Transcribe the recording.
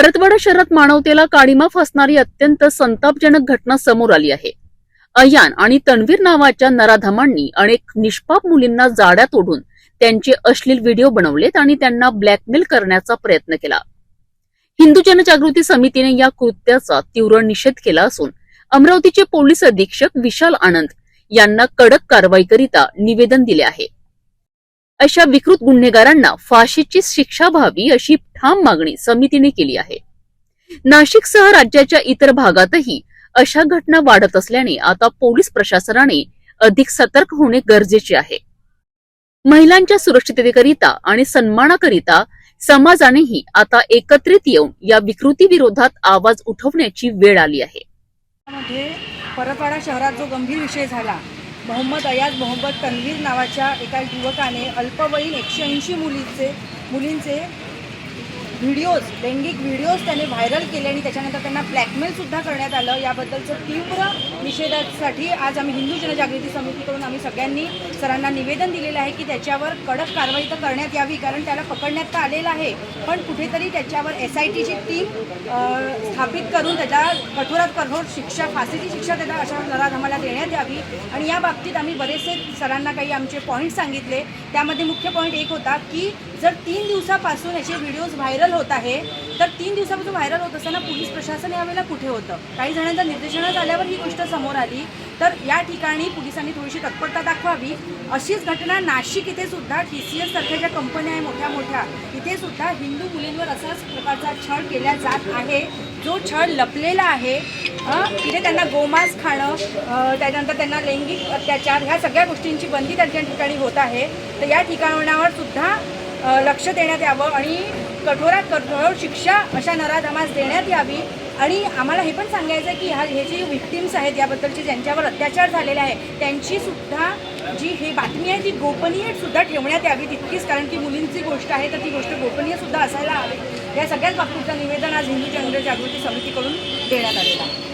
परतवाडा शहरात मानवतेला काळिमा फासणारी अत्यंत संतापजनक घटना समोर आली आहे। अयान आणि तन्वीर नावाच्या नराधमांनी अनेक निष्पाप मुलींना जाळ्यात ओढून त्यांचे अश्लील व्हिडिओ बनवलेत आणि त्यांना ब्लॅकमेल करण्याचा प्रयत्न केला। हिंदू जनजागृती समितीने या कृत्याचा तीव्र निषेध केला असून अमरावतीचे पोलीस अधीक्षक विशाल आनंद यांना कडक कारवाईकरिता निवेदन दिले आहे। अशा विकृत गुन्हेगारांना फाशीची शिक्षा व्हावी अशी ठाम मागणी समितीने केली आहे। नाशिकसह राज्याच्या इतर भागातही अशा घटना वाढत असल्याने आता पोलीस प्रशासनाने अधिक सतर्क होणे गरजेचे आहे। महिलांच्या सुरक्षिततेकरिता आणि सन्मानाकरिता समाजानेही आता एकत्रित येऊन या विकृती विरोधात आवाज उठवण्याची वेळ आली आहे। परतवाडा शहरात जो गंभीर विषय झाला, मोहम्मद अयाज मोहम्मद तन्वीर नावाच्या एका युवकाने अल्पवयीन 180 मुलींचे लैंगिक व्हिडिओज त्याने व्हायरल केले आणि त्याच्यानंतर त्यांना ब्लॅकमेल सुद्धा करण्यात आलं। याबद्दलचं तीव्र निषेधासाठी आज आम्ही हिंदू जनजागृती समितीकडून आम्ही सगळ्यांनी सरांना निवेदन दिलेलं आहे की त्याच्यावर कडक कारवाई तर करण्यात यावी, कारण त्याला पकडण्यात तर आलेलं आहे, पण कुठेतरी त्याच्यावर SITची टीम स्थापित करून त्याला कठोरात कठोर शिक्षा, फाशीची शिक्षा त्याला अशा नराधमाला देण्यात यावी। आणि या बाबतीत आम्ही बरेचसे सरांना काही आमचे पॉईंट सांगितले। त्यामध्ये मुख्य पॉईंट एक होता की जर 3 दिवसापासून याचे व्हिडिओज व्हायरल होत आहे, तर 3 दिवसापासून व्हायरल होत असताना पोलीस प्रशासन यावेळेला कुठे होतं? काही जणांच्या निर्देशनात आल्यावर ही गोष्ट समोर आली, तर या ठिकाणी पोलिसांनी थोडीशी तत्परता दाखवावी। अशीच घटना नाशिक इथे सुद्धा TCS सारख्या ज्या कंपन्या आहे मोठ्या मोठ्या, इथे सुद्धा हिंदू मुलींवर असाच प्रकारचा छळ केला जात आहे, जो छळ लपलेला आहे। तिथे त्यांना गोमांस खाणं, त्यानंतर त्यांना लैंगिक अत्याचार, ह्या सगळ्या गोष्टींची बंदी त्यांच्या ठिकाणी होत आहे। तर या ठिकाणावर सुद्धा लक्ष देण्यात यावं आणि कठोरात कठोर शिक्षा अशा नराधमास देण्यात यावी। आणि आम्हाला हे पण सांगायचं आहे की हे जे व्हिक्टिम्स आहेत, याबद्दलचे ज्यांच्यावर अत्याचार झालेले आहे, त्यांची सुद्धा जी हे बातमी आहे ती गोपनीय सुद्धा ठेवण्यात यावी तितकीच, कारण की मुलींची गोष्ट आहे तर ती गोष्ट गोपनीय सुद्धा असायला हवी। या सगळ्याच बाबतीचं निवेदन आज हिंदू जनजागृती समितीकडून देण्यात आलेलं आहे।